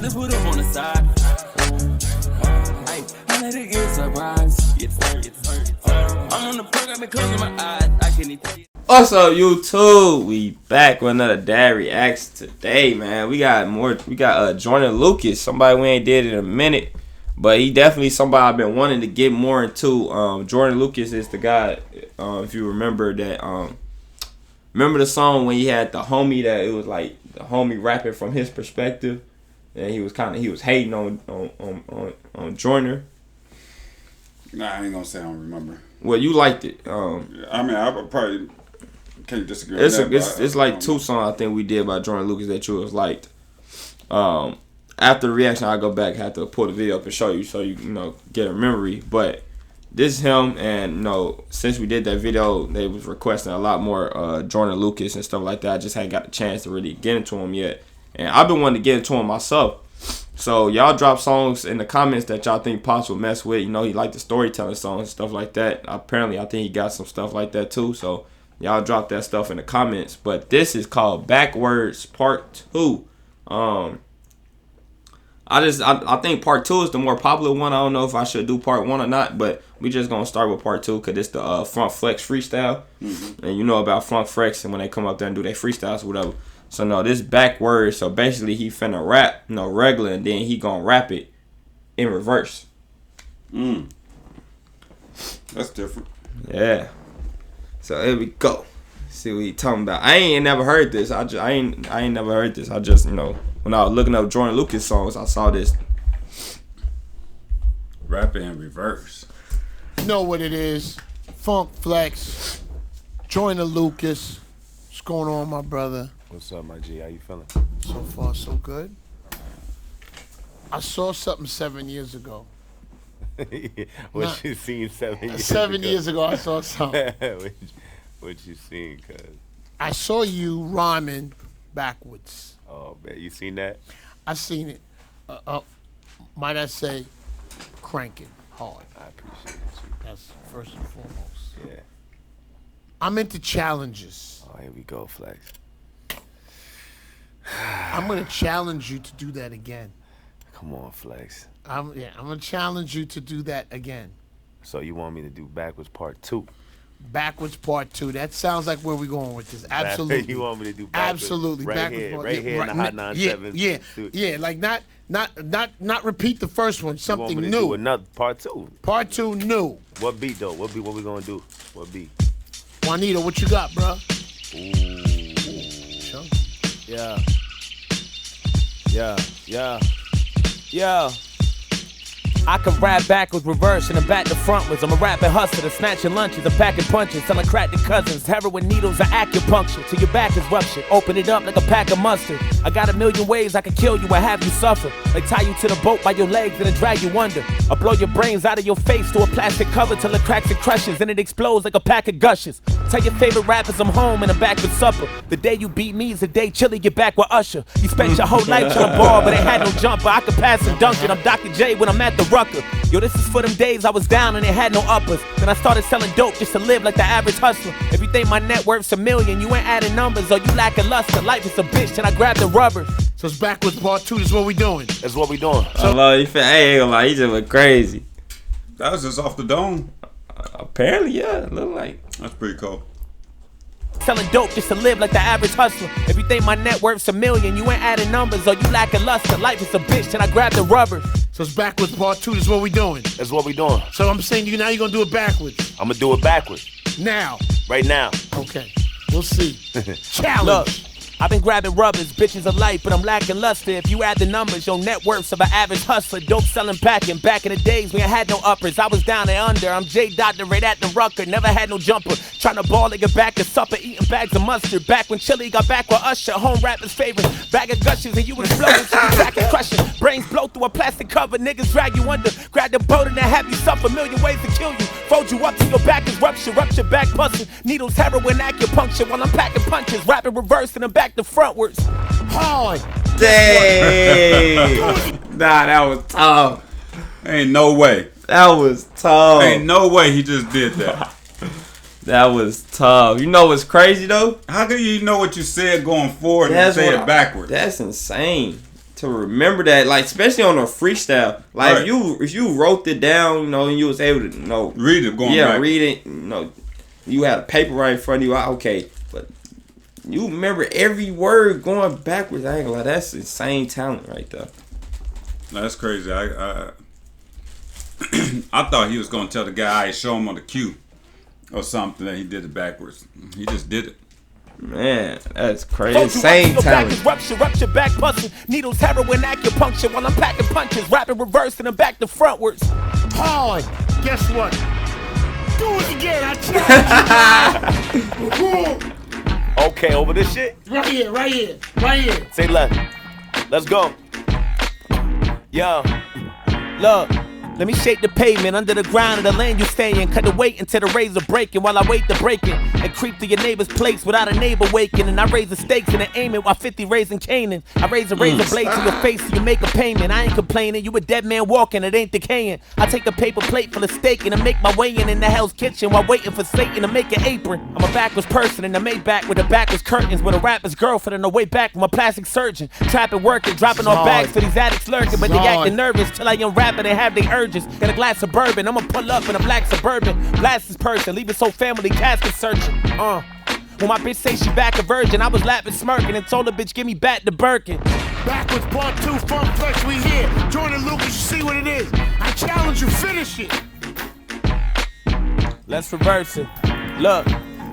Let's put up on the side. Hey, I let it get surprised. I'm on the program and closing my eyes. I can't even tell you. What's up, YouTube? We back with another dad reacts today, man. We got more. We got Joyner Lucas, somebody we ain't did in a minute, but he definitely somebody I've been wanting to get more into. Joyner Lucas is the guy. If you remember that, remember the song when he had the homie that it was like the homie rapping from his perspective, and he was hating on Joyner. Nah, I ain't gonna say I don't remember. Well, you liked it. I mean, I would probably can't disagree. It's like two songs I think we did by Joyner Lucas that you was liked. After the reaction, I go back, have to pull the video up and show you, so you get a memory. But this is him, and since we did that video, they was requesting a lot more Joyner Lucas and stuff like that. I just hadn't got the chance to really get into him yet, and I've been wanting to get into him myself. So y'all drop songs in the comments that y'all think Pops will mess with. He like the storytelling songs and stuff like that. Apparently, I think he got some stuff like that too. So y'all drop that stuff in the comments. But this is called Backwords Part 2. I think Part 2 is the more popular one. I don't know if I should do Part 1 or not, but we just gonna start with Part 2 because it's the Front Flex freestyle. And you know about Front Flex and when they come up there and do their freestyles or whatever. So no, this Backwords. So basically, he finna rap, regular, and then he gonna rap it in reverse. That's different. Yeah. So here we go. See what he talking about. I ain't never heard this. I ain't never heard this. I just when I was looking up Joyner Lucas songs, I saw this. Rapping in reverse. You know what it is? Funk Flex, Joyner Lucas. What's going on, my brother? What's up, my G? How you feeling? So far, so good. I saw something 7 years ago. What you seen 7 years ago? 7 years ago, I saw something. what you seen, cuz? I saw you rhyming backwards. Oh, man, you seen that? I seen it. Might I say, cranking hard. I appreciate you. That's first and foremost. Yeah. I'm into challenges. Oh, here we go, Flex. I'm gonna challenge you to do that again. Come on, Flex. I'm gonna challenge you to do that again. So you want me to do Backwards Part 2? Backwards Part 2. That sounds like where we're going with this. Absolutely. You want me to do Backwards? Absolutely. Right Backwards here, part, right here in the Hot 97. Yeah. Like not repeat the first one. Something you want me new. to do another Part 2? Part 2 new. What beat though? What we gonna do? What beat? Juanito, what you got, bro? Ooh. Sure. Yeah. I can rap backwards, reverse, and I'm back to frontwards. I'm a rapping hustler, snatching lunches, I'm packing punches, selling crack to cousins, heroin needles, and acupuncture till your back is ruptured. Open it up like a pack of mustard. I got a million ways I can kill you or have you suffer. Like tie you to the boat by your legs and then drag you under. Or blow your brains out of your face to a plastic cover till it cracks and crushes and it explodes like a pack of gushes. Tell your favorite rappers I'm home and I'm back for supper. The day you beat me is the day Chili get back with Usher. You spent your whole life trying to ball, but ain't had no jumper. I could pass and dunk it. I'm Dr. J when I'm at the Rucker. Yo, this is for them days I was down and they had no uppers. Then I started selling dope just to live like the average hustler. If you think my net worth's $1 million, you ain't adding numbers or you lacking luster. Life is a bitch, then I grab the rubbers. So it's Backwards Part 2. This is what we doing. That's what we doing. I love you. Hey, ain't gonna lie, he just went crazy. That was just off the dome. Apparently, yeah. Look like That's pretty cool. Selling dope just to live like the average hustler. If you think my net worth's $1 million, you ain't adding numbers or you lacking luster. Life is a bitch, then I grab the rubbers. So it's Backwards Part 2. This is what we doing. That's what we doing. So I'm saying now you're gonna do it backwards. I'm gonna do it backwards. Now. Right now. Okay. We'll see. Challenge. Look, I've been grabbing rubbers, bitches are light, but I'm lacking luster. If you add the numbers, your net worths of an average hustler. Dope selling packing. Back in the days when I had no uppers, I was down and under. I'm J. Doctor right at the Rucker, never had no jumper. Trying to ball like a back of supper, eating bags of mustard. Back when Chili got back with Usher, home rappers' favorite. Bag of gushes and you exploding, so you crack and crushing. Brains blow through a plastic cover, niggas drag you under. Grab the boat and then have you suffer. 1,000,000 ways to kill you. Fold you up till your back is rupture back busting. Needles, heroin, acupuncture while I'm packing punches. Rapping reverse and I'm back to frontwards. Hard. dang. Nah, that was tough. Ain't no way. That was tough. Ain't no way he just did that. That was tough. You know what's crazy though? How do you know what you said going forward and say it backwards? That's insane. to remember that, like especially on a freestyle. Like Right. if you wrote it down, you know, and you was able to read it going back. read it, you know, you had a paper right in front of you. Okay, but you remember every word going backwards. I ain't gonna lie, that's insane talent right there. That's crazy. I I thought he was gonna tell the guy, I show him on the cue or something that he did it backwards. He just did it. Man, that's crazy. Insane talent. Rupture, back busting. Needles, heroin, acupuncture while I'm packing punches. Rapping reverse and I'm back to frontwards. Hard. Guess what? Do it again. I challenge you. Okay, over this shit? Right here. Say left. Let's go. Yo, look. Let me shake the pavement under the ground of the land you stay in. Cut the weight until the razor breaking while I wait to break it. And creep to your neighbor's place without a neighbor waking. And I raise the stakes and I aim it while 50 raising Canaan. I raise a razor blade to your face so you make a payment. I ain't complaining, you a dead man walking, it ain't decaying. I take a paper plate full of steak and I make my way in the Hell's Kitchen while waiting for Satan to make an apron. I'm a backwards person in the Maybach with the backwards curtains. With a rapper's girlfriend on the way back from a plastic surgeon. Trapping, working, dropping off bags for these addicts lurking. But they acting nervous till I unwrap it and have their urges. Got a glass of bourbon, I'ma pull up in a black Suburban. Blast this person, leave his whole family casket searching. When my bitch say she back a virgin, I was laughing, smirking, and told the bitch, give me back the Birkin. Backwards part 2, Funk Flex, we here. Joyner Lucas, you see what it is. I challenge you, finish it. Let's reverse it. Look.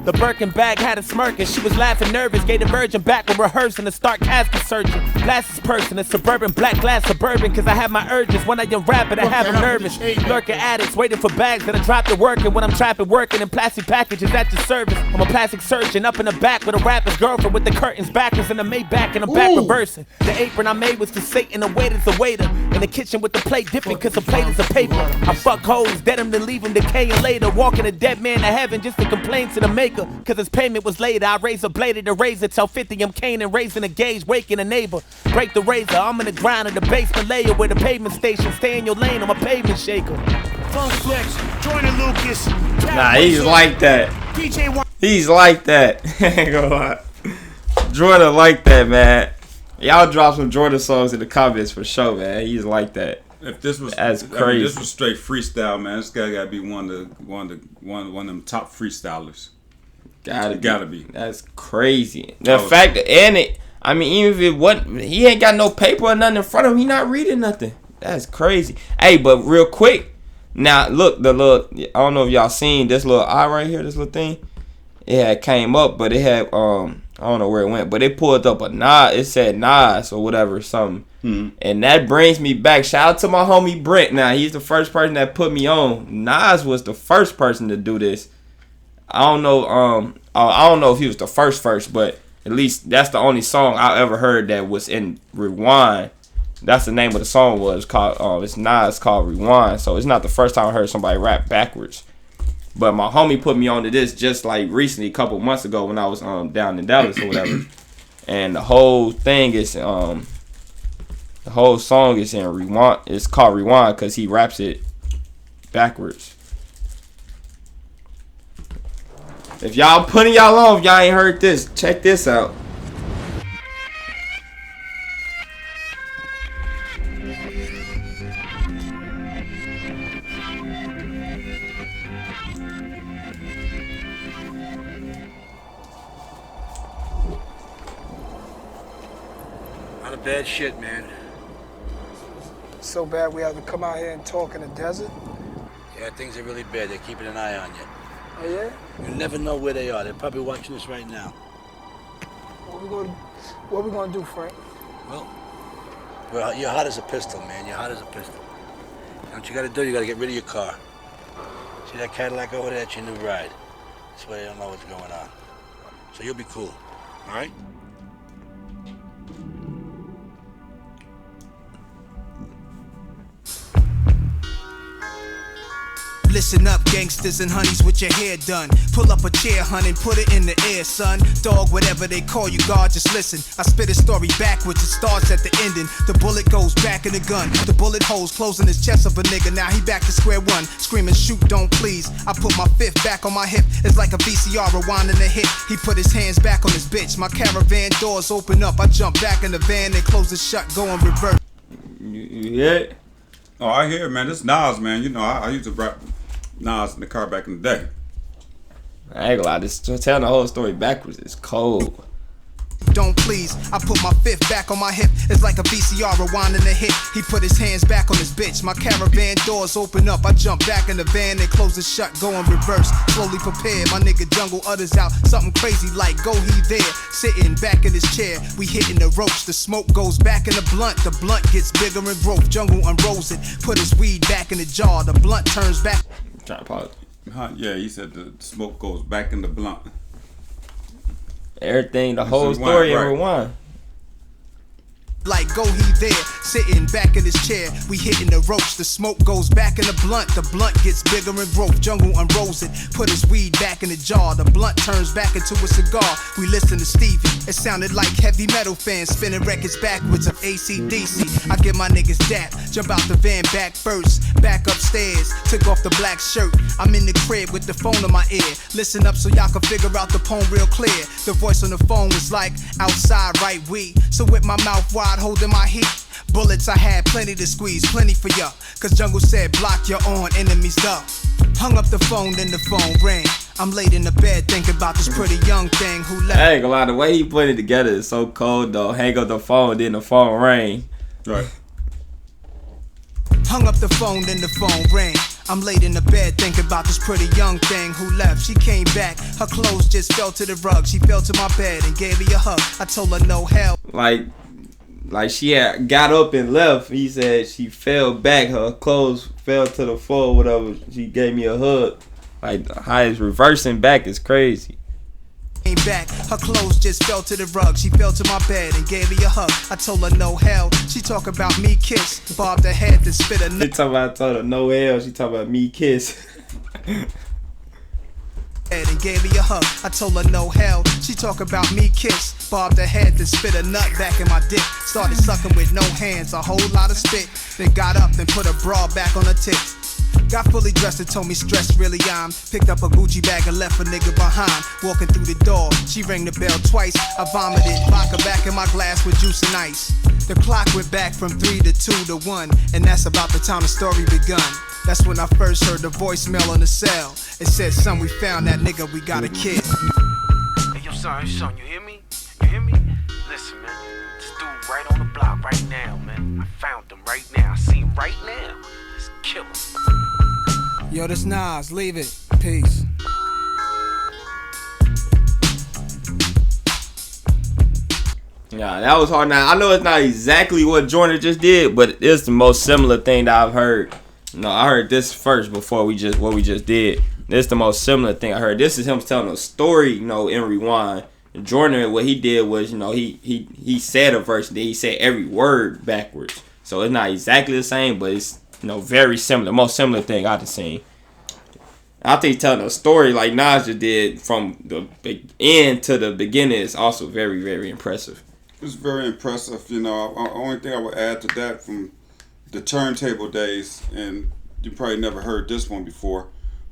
The Birkin bag had a smirking. She was laughing nervous. Gave the virgin back when rehearsing to start casket searching. Blast this person, a suburban, black glass suburban. Cause I have my urges. When I unwrap it, I have them nervous. Lurking addicts, waiting for bags that I dropped to working. When I'm trapping, working in plastic packages at your service. I'm a plastic surgeon up in the back with a rapper's girlfriend with the curtains backwards in the Maybach and I'm back reversing. The apron I made was to Satan, the waiter's a waiter. In the kitchen with the plate dipping cause the plate is a paper. I fuck hoes, dead him to leave him decaying later. Walking a dead man to heaven just to complain to the maker. Cause his payment was later. I raise a blade to razor. Tell 50 I'm Canaan, raising a gauge, waking a neighbor. Break the razor, I'm in the ground of the basement layer where the pavement station. Stay in your lane, I'm a pavement shaker. Funk Flex, Joyner Lucas. Nah, he's like that. DJ He's like that. Ain't gonna lie. Joyner like that, man. Y'all drop some Joyner songs in the comments for sure, man. He's like that. If this was That's crazy. I mean, this was straight freestyle, man. This guy gotta be one of them top freestylers. Gotta be. That's crazy. The fact that, and it, I mean, even if it wasn't, he ain't got no paper or nothing in front of him. He not reading nothing. That's crazy. Hey, but real quick, now look, the little, I don't know if y'all seen this little eye right here, this little thing. It had came up, but it had, I don't know where it went, but it pulled up a Nas. It said Nas or whatever, something. And that brings me back. Shout out to my homie Brent. Now, he's the first person that put me on. Nas was the first person to do this. I don't know if he was the first, but at least that's the only song I ever heard that was in Rewind. That's the name of the song was called. It's Nas called Rewind. So it's not the first time I heard somebody rap backwards. But my homie put me on to this just like recently, a couple months ago when I was down in Dallas or whatever. And the whole thing is the whole song is in Rewind. It's called Rewind because he raps it backwards. If y'all putting y'all on, if y'all ain't heard this, check this out. Not a bad shit, man. So bad we have to come out here and talk in the desert? Yeah, things are really bad. They're keeping an eye on you. Oh, yeah? You never know where they are. They're probably watching us right now. What we gonna do, Frank? Well, you're hot as a pistol, man. You're hot as a pistol. You know what you gotta do? You gotta get rid of your car. See that Cadillac over there? That's your new ride. This way they don't know what's going on. So you'll be cool, all right? Listen up, gangsters and honeys with your hair done. Pull up a chair, hun, and put it in the air, son. Dog, whatever they call you, God, just listen. I spit a story backwards, it starts at the ending. The bullet goes back in the gun. The bullet holes closing his chest of a nigga. Now he back to square one, screaming, shoot, don't please. I put my fifth back on my hip. It's like a VCR rewinding a hit. He put his hands back on his bitch. My caravan doors open up. I jump back in the van and close it shut, go in reverse. Yeah. Oh, I hear it, man. This Nas, man. You know, I used to rap Nas in the car back in the day. I ain't gonna lie, this telling the whole story backwards is cold. Don't please, I put my fifth back on my hip. It's like a VCR rewinding a hit. He put his hands back on his bitch. My caravan doors open up. I jump back in the van and close it shut, go in reverse. Slowly prepared, my nigga Jungle utters out something crazy like go he there. Sitting back in his chair, we hitting the ropes. The smoke goes back in the blunt gets bigger and growth. Jungle unrolls it, put his weed back in the jar. The blunt turns back. I'm trying to pause. Yeah, he said the smoke goes back in the blunt. Everything, the whole story in rewind. Like go he there, sitting back in his chair, we hitting the ropes. The smoke goes back in the blunt gets bigger and growth. Jungle unrolls it, put his weed back in the jar. The blunt turns back into a cigar. We listen to Stevie, it sounded like heavy metal fans spinning records backwards of AC/DC. I get my niggas dap, jump out the van back first, back upstairs, took off the black shirt. I'm in the crib with the phone in my ear. Listen up so y'all can figure out the poem real clear. The voice on the phone was like, outside right we. So with my mouth wide holding my heat. Bullets I had plenty to squeeze, plenty for ya. Cause Jungle said block your own enemies up. Hung up the phone, then the phone rang. I'm laid in the bed thinking about this pretty young thing who left. I ain't gonna lie, the way he put it together is so cold though. Hang up the phone, then the phone rang. Right. Hung up the phone, then the phone rang. I'm laid in the bed thinking about this pretty young thing who left. She came back, her clothes just fell to the rug. She fell to my bed and gave me a hug. I told her no hell. Like she had got up and left. He said she fell back. Her clothes fell to the floor, whatever. She gave me a hug. Like how it's reversing back is crazy. Came back, her clothes just fell to the rug. She fell to my bed and gave me a hug. I told her no hell. She talk about me kiss, bobbed her head and spit a She talking about I told her no hell. She talking about me kiss. and gave me a hug. I told her no hell. She talk about me kiss, bobbed her head then spit a nut back in my dick. Started sucking with no hands, a whole lot of spit. Then got up and put a bra back on her tits. Got fully dressed and told me stress really I'm. Picked up a Gucci bag and left a nigga behind. Walking through the door, she rang the bell twice. I vomited vodka back in my glass with juice and ice. The clock went back from 3 to 2 to 1, and that's about the time the story begun. That's when I first heard the voicemail on the cell. It said, son, we found that nigga, we got a kid. Hey, yo, son, you hear me? You hear me? Listen, man, this dude right on the block right now, man. I found him right now. I see him right now. Let's kill him. Yo, this Nas, leave it. Peace. Yeah, that was hard. Now I know it's not exactly what Joyner just did, but it's the most similar thing that I've heard. No, I heard this first before what we just did. This is the most similar thing I heard. This is him telling a story, in Rewind. And Joyner, what he did was, he said a verse, and then he said every word backwards. So it's not exactly the same, but it's very similar. Most similar thing I've seen. I think telling a story like Nas just did from the end to the beginning is also very, very impressive. It's very impressive. Only thing I would add to that from the turntable days, and you probably never heard this one before,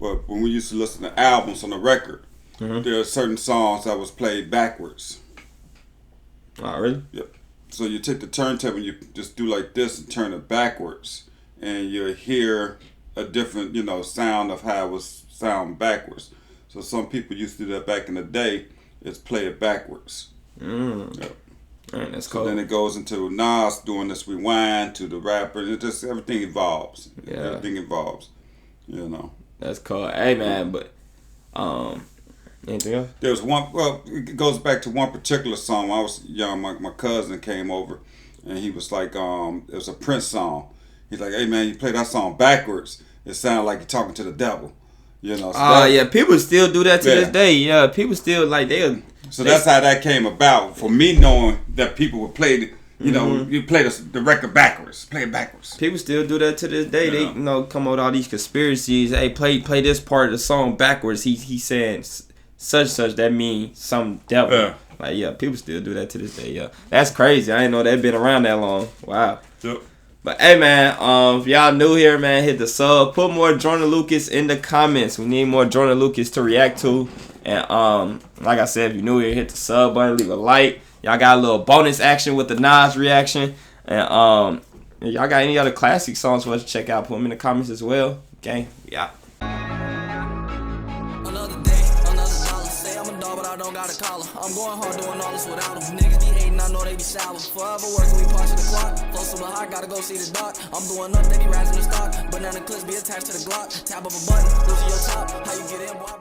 but when we used to listen to albums on the record, there are certain songs that was played backwards. Oh, really? Yep. So you take the turntable and you just do like this and turn it backwards, and you hear a different, sound of how it was sound backwards. So some people used to do that back in the day, is play it backwards. Yep. Man, that's so cool. then it goes into Nas doing this rewind to the rapper. It just everything evolves. Yeah. Everything evolves. That's cool. Hey man, but anything else? There's one. Well, it goes back to one particular song. When I was young, my cousin came over, and he was like, it was a Prince song. He's like, hey man, you play that song backwards. It sounded like you're talking to the devil. So yeah, people still do that to this day. Yeah, people still So that's how that came about. For me knowing that people would play You know, you play the record backwards. Play it backwards. People still do that to this day. They come up with all these conspiracies. Hey, play this part of the song backwards. He saying such. That means some devil. Like people still do that to this day. Yeah, that's crazy. I didn't know they'd been around that long. Wow. Yep. But hey man, if y'all new here, man, hit the sub. Put more Joyner Lucas in the comments. We need more Joyner Lucas to react to. And like I said, if you're new here, hit the sub button, leave a like. Y'all got a little bonus action with the Nas reaction. And y'all got any other classic songs for us to check out, put them in the comments as well. Okay, yeah. Another day, another dollar. Say I'm a dog, but I don't got a collar. I'm going hard doing all this without them. Niggas be hating, I know they be sour. Forever working, we punching the clock. Close to the hot, gotta go see the doc. I'm doing up, they be rising the stock. Banana clips be attached to the Glock. Tap of a button, losing your top. How you get in, boy?